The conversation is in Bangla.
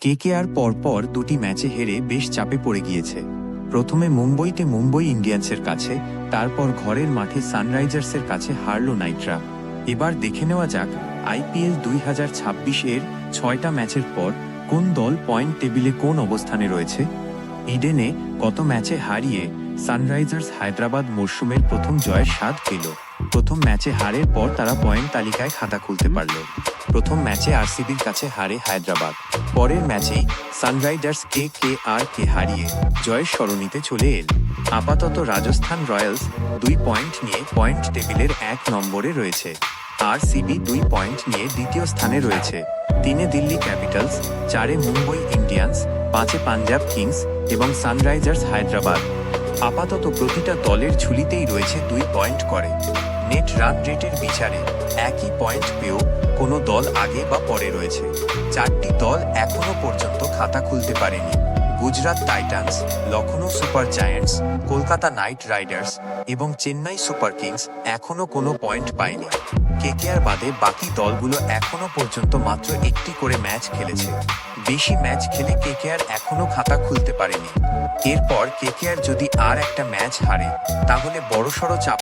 কেকেআর পরপর দুটি ম্যাচে হেরে বেশ চাপে পড়ে গিয়েছে। প্রথমে মুম্বইতে মুম্বই ইন্ডিয়ান্সের কাছে, তারপর ঘরের মাঠে সানরাইজার্সের কাছে হারল নাইটরা। এবার দেখে নেওয়া যাক আইপিএল 2026-এর 6টা ম্যাচের পর কোন দল পয়েন্ট টেবিলে কোন অবস্থানে রয়েছে। ইডেনে গত ম্যাচে হারিয়ে সানরাইজার্স হায়দ্রাবাদ মরশুমের প্রথম জয়ের স্বাদ পেল। প্রথম ম্যাচে হারের পর তারা পয়েন্ট তালিকায় খাতা খুলতে পারল। প্রথম ম্যাচে আরসিবির কাছে হারে হায়দ্রাবাদ, পরের ম্যাচেই সানরাইজার্স কেকেআরকে হারিয়ে জয়ের সরণিতে চলে এল। আপাতত রাজস্থান রয়্যালস 2 পয়েন্ট নিয়ে পয়েন্ট টেবিলের 1 নম্বরে রয়েছে। আরসিবি 2 পয়েন্ট নিয়ে দ্বিতীয় স্থানে রয়েছে। 3-এ দিল্লি ক্যাপিটালস, 4-এ মুম্বই ইন্ডিয়ান্স, 5-এ পাঞ্জাব কিংস এবং সানরাইজার্স হায়দ্রাবাদ। আপাতত প্রতিটা দলের ঝুলিতেই রয়েছে 2 পয়েন্ট করে। নেট রান রেটের বিচারে একই পয়েন্ট পেয়েও কোনো দল আগে বা পরে রয়েছে। 4টি দল এখনো পর্যন্ত খাতা খুলতে পারেনি। Gujarat Titans, Lucknow super giants, Kolkata night Riders এবং চেন্নাই সুপার কিংস এখনো কোনো পয়েন্ট পায়নি। কেকেআর বাদে বাকি দলগুলো এখনো পর্যন্ত মাত্র 1টি করে ম্যাচ খেলেছে। বেশি ম্যাচ খেলে কেকেআর এখনো খাতা খুলতে পারেনি। এরপর কেকেআর যদি আর একটা ম্যাচ হারে তাহলে বড়সড় চাপ